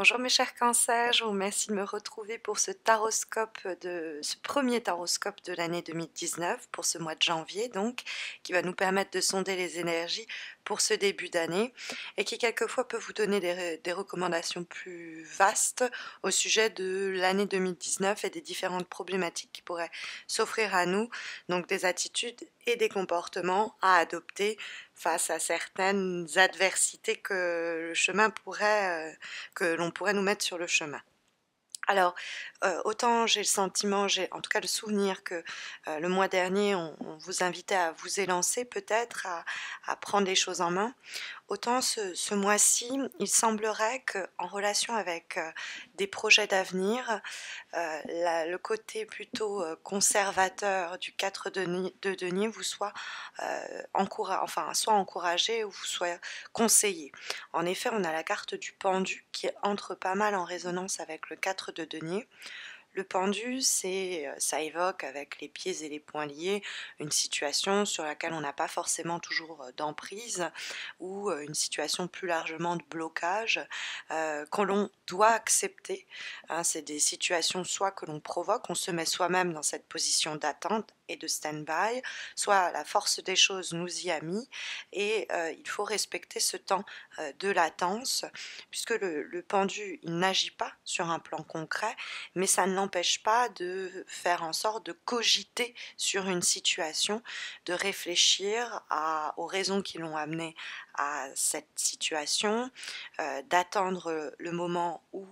Bonjour mes chers cancers, je vous remercie de me retrouver pour ce premier taroscope de l'année 2019, pour ce mois de janvier donc, qui va nous permettre de sonder les énergies pour ce début d'année et qui quelquefois peut vous donner des recommandations plus vastes au sujet de l'année 2019 et des différentes problématiques qui pourraient s'offrir à nous, donc des attitudes et des comportements à adopter face à certaines adversités que l'on pourrait nous mettre sur le chemin. Alors, autant j'ai le sentiment, j'ai en tout cas le souvenir que, le mois dernier on vous invitait à vous élancer peut-être, à prendre les choses en main. Autant ce mois-ci, il semblerait qu'en relation avec, des projets d'avenir, le côté plutôt, conservateur du 4 de denier vous soit, soit encouragé ou vous soit conseillé. En effet, on a la carte du pendu qui entre pas mal en résonance avec le 4 de denier. Le pendu, ça évoque avec les pieds et les poings liés, une situation sur laquelle on n'a pas forcément toujours, d'emprise ou, une situation plus largement de blocage, que l'on doit accepter, hein. C'est des situations soit que l'on provoque, on se met soi-même dans cette position d'attente et de stand-by, soit la force des choses nous y a mis et il faut respecter ce temps, de latence puisque le pendu, il n'agit pas sur un plan concret, mais ça ne l'empêche pas de faire en sorte de cogiter sur une situation, de réfléchir aux raisons qui l'ont amené à cette situation, d'attendre le moment où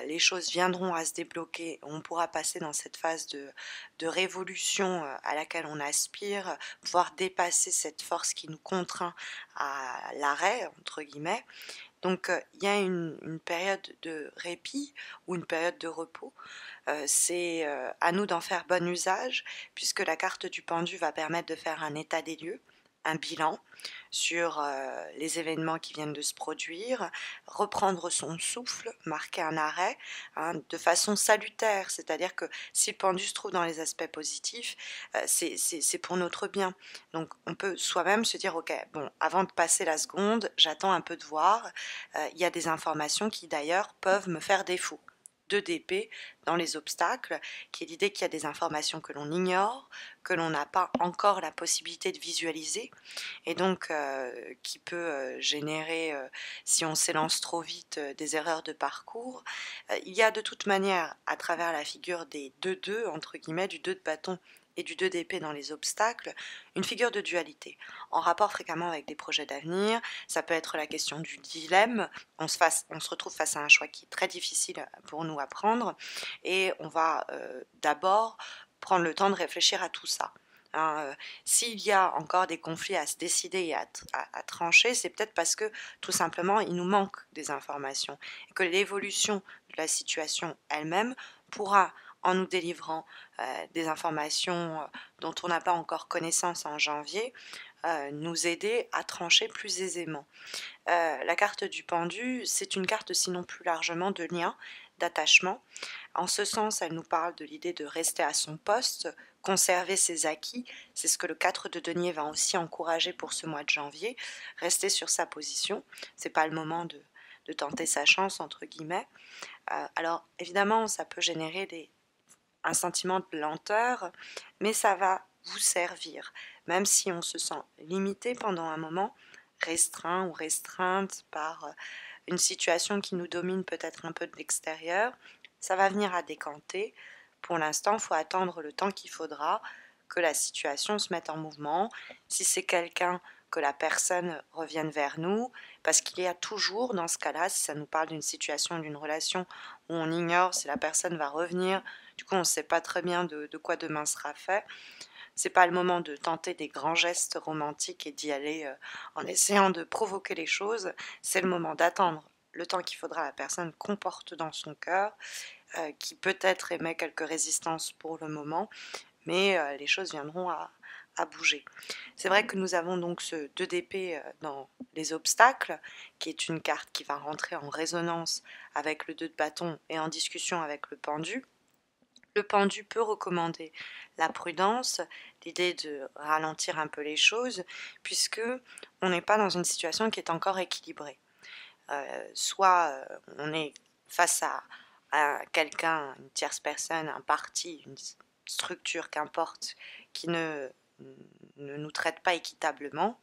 les choses viendront à se débloquer, on pourra passer dans cette phase de révolution à laquelle on aspire, pouvoir dépasser cette force qui nous contraint à «l'arrêt» entre guillemets. Donc, il y a une période de répit ou une période de repos. C'est, à nous d'en faire bon usage puisque la carte du pendu va permettre de faire un état des lieux, un bilan sur, les événements qui viennent de se produire, reprendre son souffle, marquer un arrêt, hein, de façon salutaire. C'est-à-dire que si le pendu se trouve dans les aspects positifs, c'est pour notre bien. Donc on peut soi-même se dire: «OK, bon, avant de passer la seconde, j'attends un peu de voir». Il y a des informations qui d'ailleurs peuvent me faire défaut. 2 d'épée dans les obstacles, qui est l'idée qu'il y a des informations que l'on ignore, que l'on n'a pas encore la possibilité de visualiser et donc qui peut, générer, si on s'élance trop vite, des erreurs de parcours. Il y a de toute manière, à travers la figure des deux entre guillemets, du 2 de bâton et du 2 d'épée dans les obstacles, une figure de dualité, en rapport fréquemment avec des projets d'avenir. Ça peut être la question du dilemme, on se retrouve face à un choix qui est très difficile pour nous à prendre et on va, d'abord prendre le temps de réfléchir à tout ça, hein. S'il y a encore des conflits à se décider et à trancher, c'est peut-être parce que tout simplement il nous manque des informations et que l'évolution de la situation elle-même pourra, en nous délivrant, des informations, dont on n'a pas encore connaissance en janvier, nous aider à trancher plus aisément. La carte du pendu, c'est une carte sinon plus largement de lien, d'attachement. En ce sens, elle nous parle de l'idée de rester à son poste, conserver ses acquis. C'est ce que le 4 de denier va aussi encourager pour ce mois de janvier. Rester sur sa position. C'est pas le moment de tenter sa chance entre guillemets. Alors évidemment, ça peut générer un sentiment de lenteur, mais ça va vous servir. Même si on se sent limité pendant un moment, restreint ou restreinte par une situation qui nous domine peut-être un peu de l'extérieur, ça va venir à décanter. Pour l'instant, il faut attendre le temps qu'il faudra que la situation se mette en mouvement. Si c'est quelqu'un, que la personne revienne vers nous, parce qu'il y a toujours, dans ce cas-là, si ça nous parle d'une situation, d'une relation où on ignore si la personne va revenir, du coup on ne sait pas très bien de quoi demain sera fait, c'est pas le moment de tenter des grands gestes romantiques et d'y aller, en essayant de provoquer les choses. C'est le moment d'attendre le temps qu'il faudra à la personne comporte dans son cœur, qui peut-être émet quelques résistances pour le moment, mais les choses viendront à bouger. C'est vrai que nous avons donc ce 2 d'épée, dans les obstacles, qui est une carte qui va rentrer en résonance avec le 2 de bâton et en discussion avec le pendu. Le pendu peut recommander la prudence, l'idée de ralentir un peu les choses, puisque on n'est pas dans une situation qui est encore équilibrée. Soit, on est face à quelqu'un, une tierce personne, un parti, une structure, qu'importe, qui ne nous traite pas équitablement,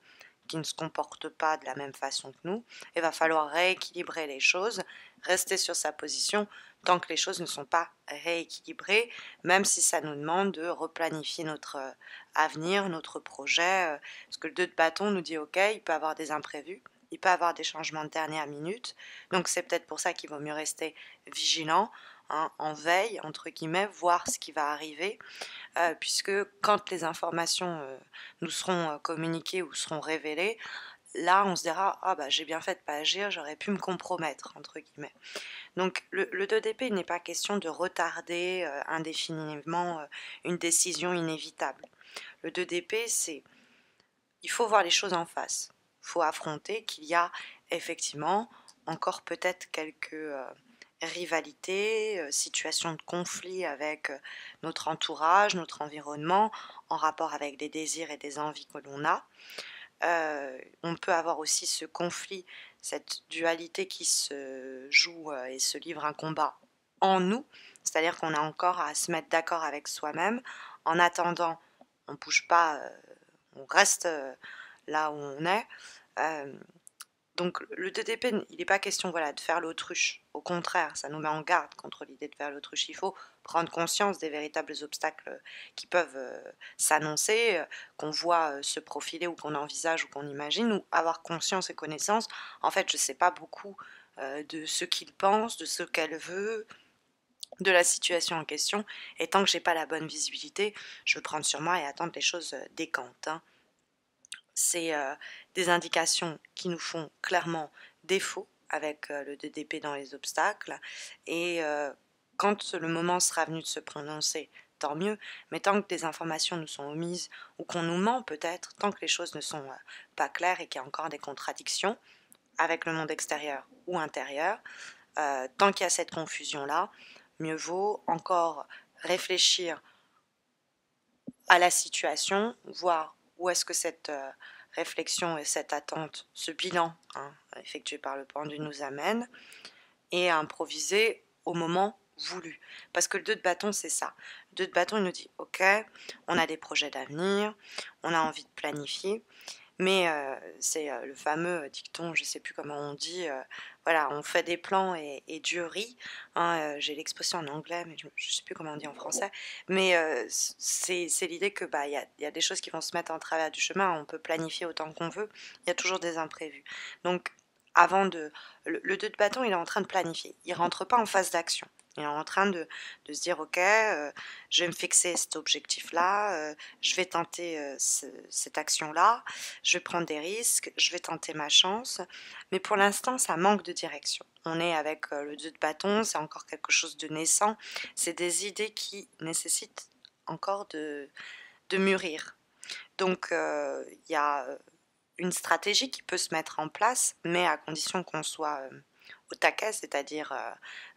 qui ne se comporte pas de la même façon que nous, il va falloir rééquilibrer les choses, rester sur sa position tant que les choses ne sont pas rééquilibrées, même si ça nous demande de replanifier notre avenir, notre projet, parce que le 2 de bâton nous dit ok, il peut y avoir des imprévus, il peut y avoir des changements de dernière minute, donc c'est peut-être pour ça qu'il vaut mieux rester vigilant, hein, en veille, entre guillemets, voir ce qui va arriver, puisque quand les informations nous seront communiquées ou seront révélées, là on se dira ah bah j'ai bien fait de pas agir, j'aurais pu me compromettre entre guillemets. Donc le 2 d'épée, il n'est pas question de retarder indéfiniment une décision inévitable. Le 2 d'épée, c'est il faut voir les choses en face. Il faut affronter qu'il y a effectivement encore peut-être quelques rivalités, situations de conflit avec notre entourage, notre environnement, en rapport avec des désirs et des envies que l'on a. On peut avoir aussi ce conflit, cette dualité qui se joue et se livre un combat en nous, c'est-à-dire qu'on a encore à se mettre d'accord avec soi-même. En attendant, on ne bouge pas, on reste là où on est. Euh, donc le DDP, il n'est pas question voilà, de faire l'autruche. Au contraire, ça nous met en garde contre l'idée de faire l'autruche. Il faut prendre conscience des véritables obstacles qui peuvent s'annoncer, qu'on voit se profiler ou qu'on envisage ou qu'on imagine, ou avoir conscience et connaissance. En fait, je ne sais pas beaucoup de ce qu'il pense, de ce qu'elle veut, de la situation en question. Et tant que j'ai pas la bonne visibilité, je veux prendre sur moi et attendre les choses décantent, hein. C'est des indications qui nous font clairement défaut avec le DDP dans les obstacles. Et quand le moment sera venu de se prononcer, tant mieux. Mais tant que des informations nous sont omises ou qu'on nous ment peut-être, tant que les choses ne sont pas claires et qu'il y a encore des contradictions avec le monde extérieur ou intérieur, tant qu'il y a cette confusion-là, mieux vaut encore réfléchir à la situation, voir où est-ce que cette réflexion et cette attente, ce bilan effectué par le pendu nous amène, et à improviser au moment voulu. Parce que le 2 de bâton, c'est ça. Le 2 de bâton, il nous dit, ok, on a des projets d'avenir, on a envie de planifier, mais c'est le fameux dicton, je ne sais plus comment on dit, voilà, on fait des plans et Dieu rit, hein, j'ai l'expression en anglais, mais je ne sais plus comment on dit en français, mais c'est l'idée que bah, y a des choses qui vont se mettre en travers du chemin, on peut planifier autant qu'on veut, il y a toujours des imprévus. Donc, avant de... Le 2 de bâton, il est en train de planifier, il ne rentre pas en phase d'action. Il est en train de se dire, ok, je vais me fixer cet objectif-là, je vais tenter cette action-là, je vais prendre des risques, je vais tenter ma chance, mais pour l'instant, ça manque de direction. On est avec le 2 de bâton, c'est encore quelque chose de naissant, c'est des idées qui nécessitent encore de mûrir. Donc, il y a une stratégie qui peut se mettre en place, mais à condition qu'on soit au taquet, c'est-à-dire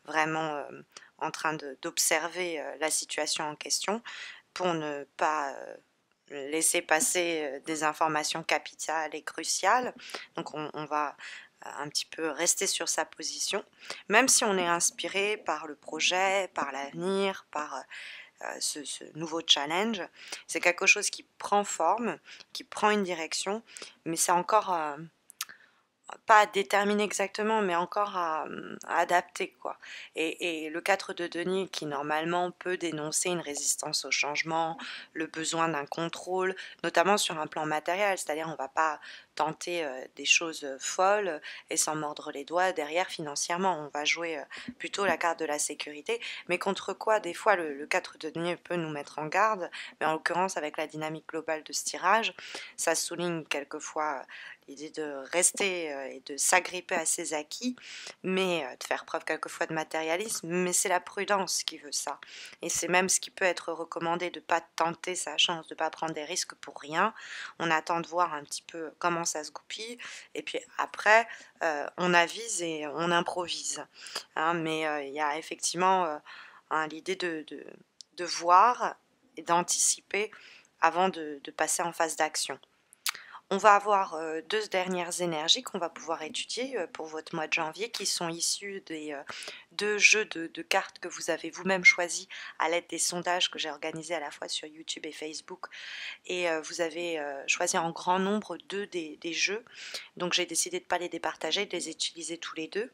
vraiment en train d'observer la situation en question pour ne pas laisser passer des informations capitales et cruciales. Donc on va un petit peu rester sur sa position, même si on est inspiré par le projet, par l'avenir, par ce nouveau challenge. C'est quelque chose qui prend forme, qui prend une direction, mais c'est encore pas à déterminer exactement, mais encore à adapter, quoi. Et le 4 de denier, qui normalement peut dénoncer une résistance au changement, le besoin d'un contrôle, notamment sur un plan matériel, c'est-à-dire on va pas tenter des choses folles et s'en mordre les doigts derrière financièrement, on va jouer plutôt la carte de la sécurité, mais contre quoi des fois le 4 de denier peut nous mettre en garde, mais en l'occurrence avec la dynamique globale de ce tirage, ça souligne quelquefois l'idée de rester et de s'agripper à ses acquis, mais de faire preuve quelquefois de matérialisme, mais c'est la prudence qui veut ça. Et c'est même ce qui peut être recommandé, de ne pas tenter sa chance, de ne pas prendre des risques pour rien. On attend de voir un petit peu comment ça se goupille, et puis après, on avise et on improvise, hein, mais il y a effectivement l'idée de voir et d'anticiper avant de passer en phase d'action. On va avoir 2 dernières énergies qu'on va pouvoir étudier, pour votre mois de janvier qui sont issues des, 2 jeux de cartes que vous avez vous-même choisis à l'aide des sondages que j'ai organisés à la fois sur YouTube et Facebook et vous avez, choisi en grand nombre 2 des jeux. Donc j'ai décidé de ne pas les départager, de les utiliser tous les 2.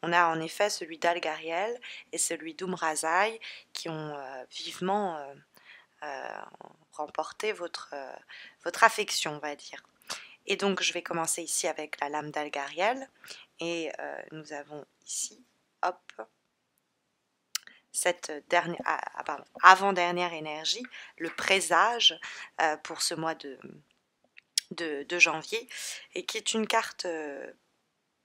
On a en effet celui d'Algariel et celui d'Umrazai qui ont, vivement, remporté votre affection, on va dire. Et donc je vais commencer ici avec la lame d'Algariel et nous avons ici, hop, cette dernière, avant-dernière énergie, le présage pour ce mois de janvier, et qui est une carte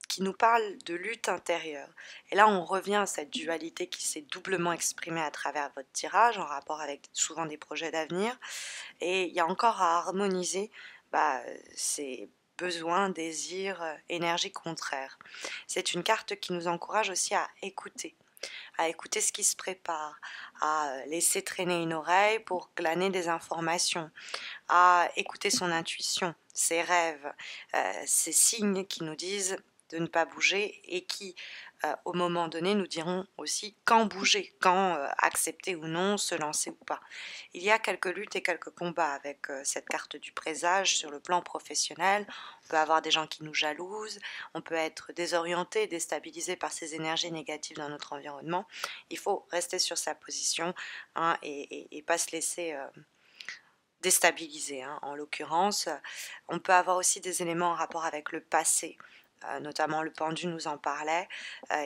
qui nous parle de lutte intérieure. Et là, on revient à cette dualité qui s'est doublement exprimée à travers votre tirage, en rapport avec souvent des projets d'avenir. Et il y a encore à harmoniser ces besoins, désirs, énergies contraires. C'est une carte qui nous encourage aussi à écouter ce qui se prépare, à laisser traîner une oreille pour glaner des informations, à écouter son intuition, ses rêves, ces signes qui nous disent de ne pas bouger et qui, au moment donné, nous diront aussi quand bouger, quand accepter ou non, se lancer ou pas. Il y a quelques luttes et quelques combats avec cette carte du présage sur le plan professionnel. On peut avoir des gens qui nous jalousent, on peut être désorienté, déstabilisé par ces énergies négatives dans notre environnement. Il faut rester sur sa position, hein, et pas se laisser déstabiliser, hein. En l'occurrence, on peut avoir aussi des éléments en rapport avec le passé. Notamment le pendu nous en parlait,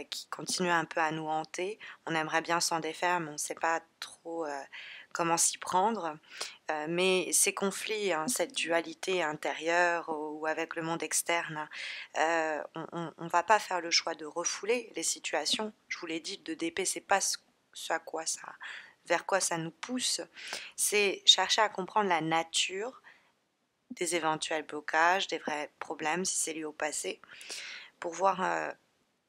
qui continue un peu à nous hanter. On aimerait bien s'en défaire, mais on ne sait pas trop comment s'y prendre. Mais ces conflits, hein, cette dualité intérieure ou avec le monde externe, on ne va pas faire le choix de refouler les situations. Je vous l'ai dit, le 2DP, c'est pas ce à quoi ça, vers quoi ça nous pousse. C'est chercher à comprendre la nature des éventuels blocages, des vrais problèmes si c'est lié au passé, pour voir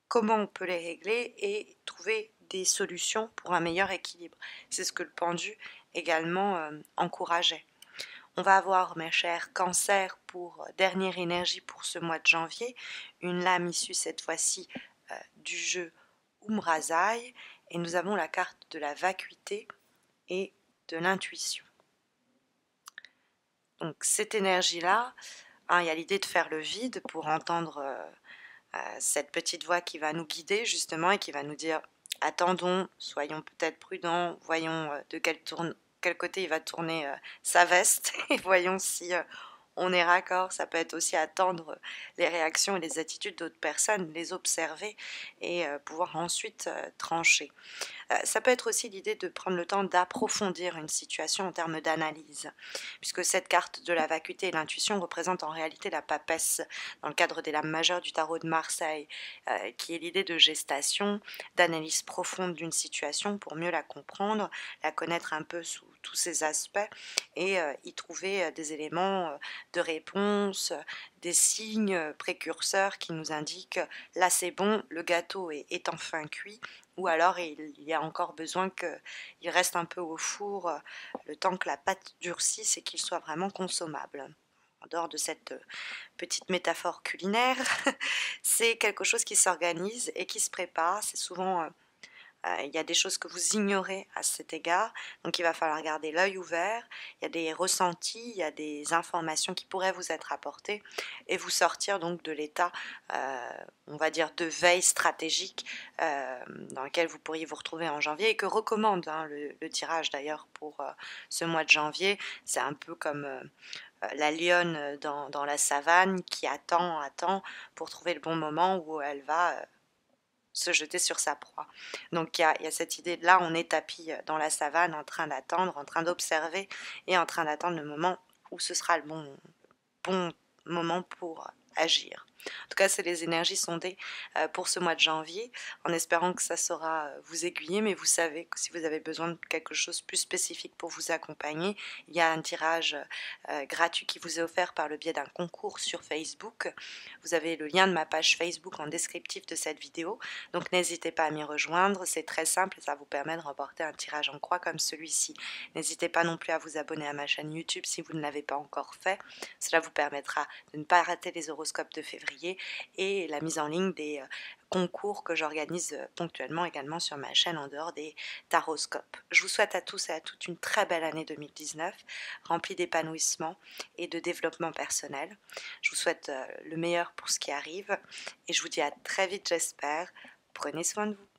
comment on peut les régler et trouver des solutions pour un meilleur équilibre. C'est ce que le pendu également encourageait. On va avoir, mes chers cancers, pour dernière énergie pour ce mois de janvier, une lame issue cette fois-ci du jeu Umrazai, et nous avons la carte de la vacuité et de l'intuition. Donc cette énergie-là, hein, il y a l'idée de faire le vide pour entendre cette petite voix qui va nous guider justement et qui va nous dire attendons, soyons peut-être prudents, voyons de quel côté il va tourner sa veste et voyons si on est raccord. Ça peut être aussi attendre les réactions et les attitudes d'autres personnes, les observer et pouvoir ensuite trancher. Ça peut être aussi l'idée de prendre le temps d'approfondir une situation en termes d'analyse, puisque cette carte de la vacuité et l'intuition représente en réalité la papesse dans le cadre des lames majeures du tarot de Marseille, qui est l'idée de gestation, d'analyse profonde d'une situation pour mieux la comprendre, la connaître un peu sous tous ses aspects et y trouver des éléments de réponse, des signes précurseurs qui nous indiquent là c'est bon, le gâteau est enfin cuit, ou alors il y a encore besoin qu'il reste un peu au four le temps que la pâte durcisse et qu'il soit vraiment consommable. En dehors de cette petite métaphore culinaire, c'est quelque chose qui s'organise et qui se prépare. C'est souvent il y a des choses que vous ignorez à cet égard, donc il va falloir garder l'œil ouvert. Il y a des ressentis, il y a des informations qui pourraient vous être apportées et vous sortir donc de l'état, on va dire, de veille stratégique dans lequel vous pourriez vous retrouver en janvier et que recommande hein, le tirage d'ailleurs pour ce mois de janvier. C'est un peu comme la lionne dans la savane qui attend pour trouver le bon moment où elle va se jeter sur sa proie. Donc il y a cette idée-là, on est tapis dans la savane en train d'attendre, en train d'observer et en train d'attendre le moment où ce sera le bon moment pour agir. En tout cas, c'est les énergies sondées pour ce mois de janvier, en espérant que ça saura vous aiguiller, mais vous savez que si vous avez besoin de quelque chose de plus spécifique pour vous accompagner, il y a un tirage gratuit qui vous est offert par le biais d'un concours sur Facebook. Vous avez le lien de ma page Facebook en descriptif de cette vidéo, donc n'hésitez pas à m'y rejoindre, c'est très simple et ça vous permet de remporter un tirage en croix comme celui-ci. N'hésitez pas non plus à vous abonner à ma chaîne YouTube si vous ne l'avez pas encore fait, cela vous permettra de ne pas rater les horoscopes de février et la mise en ligne des concours que j'organise ponctuellement également sur ma chaîne en dehors des taroscopes. Je vous souhaite à tous et à toutes une très belle année 2019, remplie d'épanouissement et de développement personnel. Je vous souhaite le meilleur pour ce qui arrive et je vous dis à très vite j'espère. Prenez soin de vous.